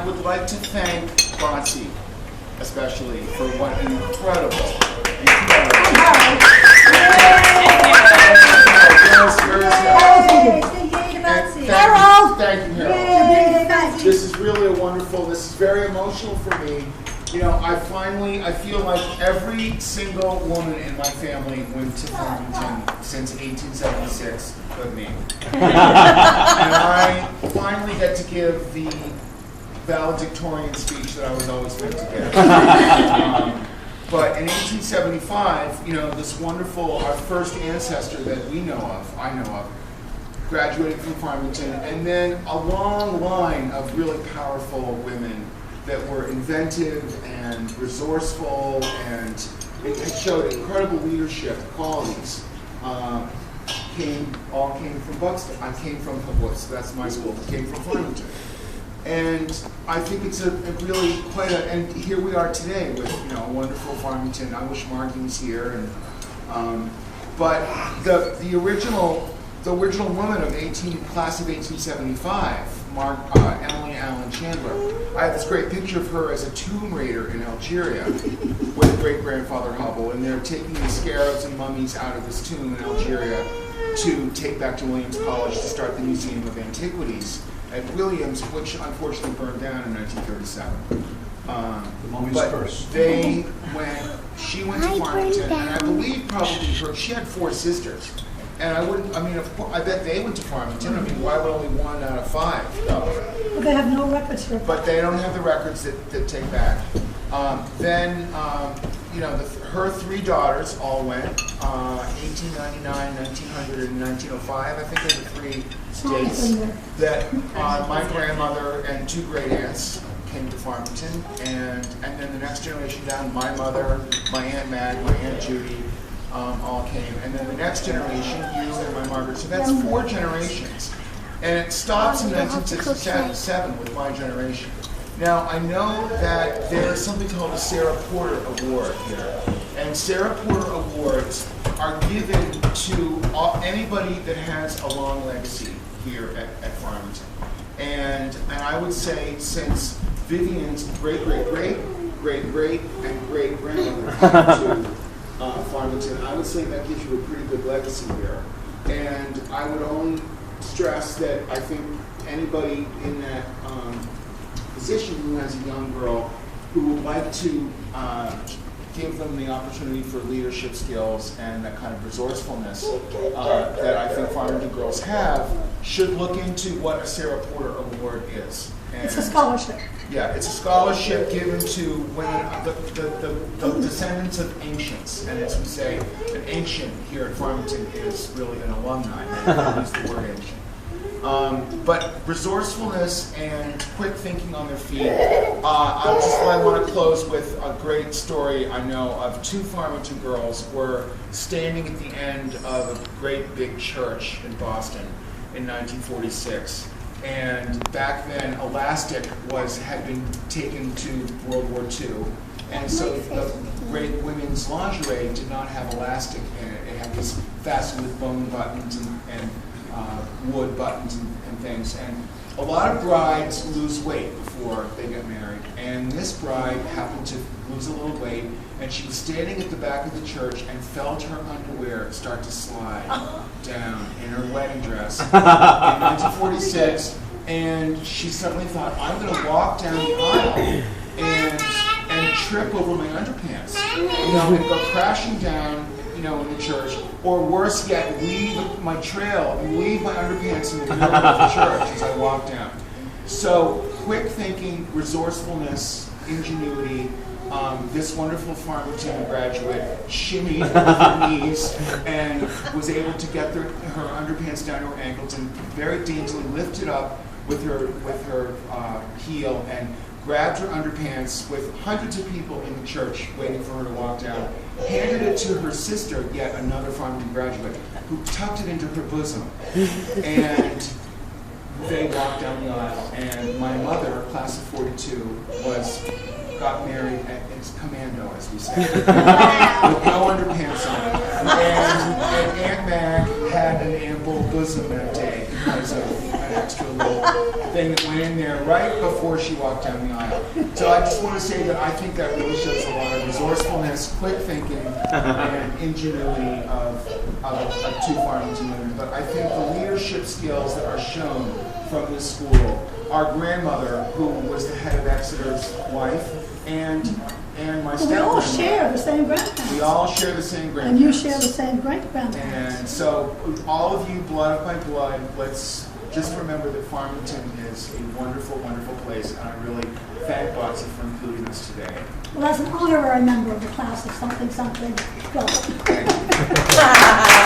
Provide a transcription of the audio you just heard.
I would like to thank Bonsi, especially, for what an incredible. Thank you, Harold. This is really a wonderful, this is very emotional for me. You know, I feel like every single woman in my family went to Farmington since 1876 but me. And I finally get to give the valedictorian speech that I was always meant to give. But in 1875, you know, this wonderful, our first ancestor that we know of, I know of, graduated from Farmington, and then a long line of really powerful women that were inventive and resourceful, and it showed incredible leadership qualities. All came from Buxton. I came from Buxton, that's my school, came from Farmington. And I think it's a really quite a, and here we are today with, you know, a wonderful Farmington. I wish Margie was here. And, but the original woman of class of 1875, Emily Allen Chandler. I have this great picture of her as a tomb raider in Algeria with great-grandfather Hubble, and they're taking the scarabs and mummies out of this tomb in Algeria to take back to Williams College to start the Museum of Antiquities at Williams, which unfortunately burned down in 1937. The mummy's but curse. She went to Farmington, and I believe probably she had 4 sisters. And I bet they went to Farmington. I mean, why would only 1 out of 5 go? Well, they have no records for it. But they don't have the records that take back. You know, her 3 daughters all went, 1899, 1900, and 1905. I think there were 3 dates that my grandmother and 2 great aunts came to Farmington. And then the next generation down, my mother, my Aunt Mag, my Aunt Judy, all came. And then the next generation, you and my Margaret. So that's 4 generations. And it stops in 1967 with my generation. Now, I know that there is something called a Sarah Porter Award here. And Sarah Porter Awards are given to anybody that has a long legacy here at Farmington. And I would say since Vivian's great-great-great-great-great and great-grandmother came to Farmington, I would say that gives you a pretty good legacy here. And I would only stress that I think anybody in that position who has a young girl who would like to give them the opportunity for leadership skills and that kind of resourcefulness that I think Farmington girls have should look into what a Sarah Porter Award is. And it's a scholarship. Yeah, it's a scholarship given to women, the descendants of ancients. And as we say, an ancient here at Farmington is really an alumni. I use the word ancient. But resourcefulness and quick thinking on their feet. I want to close with a great story I know of 2 Farmington girls were standing at the end of a great big church in Boston in 1946. And back then, elastic had been taken to World War II. And so the great women's lingerie did not have elastic in it. It had this fastened with bone buttons and wood buttons and things. And a lot of brides lose weight before they get married. And this bride happened to lose a little weight, and she was standing at the back of the church and felt her underwear start to slide down in her wedding dress in 1946. And she suddenly thought, I'm going to walk down the aisle and trip over my underpants, and go crashing down, in the church, or worse yet, leave my trail and leave my underpants in the middle of the church as I walk down. So, quick thinking, resourcefulness, ingenuity. This wonderful Farmington graduate shimmied over her knees and was able to get her underpants down to her ankles and very daintily lifted up with her heel and grabbed her underpants with hundreds of people in the church waiting for her to walk down, handed it to her sister, yet another Farmington graduate, who tucked it into her bosom. And they walked down the aisle. And my mother, class of 42, got married as commando, as we say, with no underpants on. And Aunt Mag had an ample bosom that day because of an extra little thing that went in there right before she walked down the aisle. So I just want to say that I think that really shows a lot of resourcefulness, quick thinking, and ingenuity of two Farmington women. But I think the leadership skills that are shown from this school, our grandmother, who was the head of Exeter's wife, and my But we all stepgrandmother. share the same grandparents. We all share the same grandparents. And you share the same great-grandparents. And so, all of you, blood of my blood, let's just remember that Farmington is a wonderful, wonderful place, and I really thank Botsy for including us today. Well, as an honorary member of the class of something, welcome. Thank you.